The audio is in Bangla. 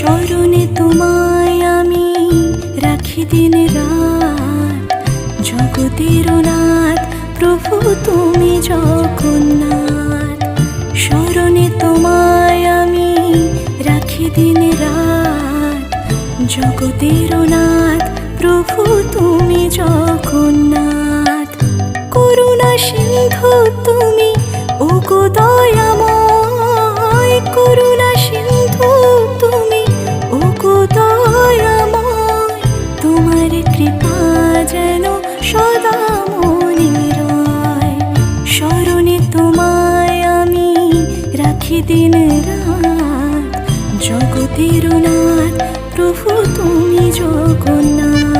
স্মরণে তোমায় আমি রাখি দিন রাত, জগতের নাথ প্রভু তুমি জগন্নাথ। স্মরণে তোমায় আমি রাখি দিন রাত, জগতের নাথ প্রভু তুমি জগন্নাথ। করুণা সিন্ধু তুমি ওগো দয়াময়, করুণা সিন্ধু তুমি ওগো দয়াময়। তোমার কৃপা যেন সদা মনে রয়। স্মরণে তোমায় আমি রাখি দিন রাত, জগতের নাথ প্রভু তুমি জগন্নাথ।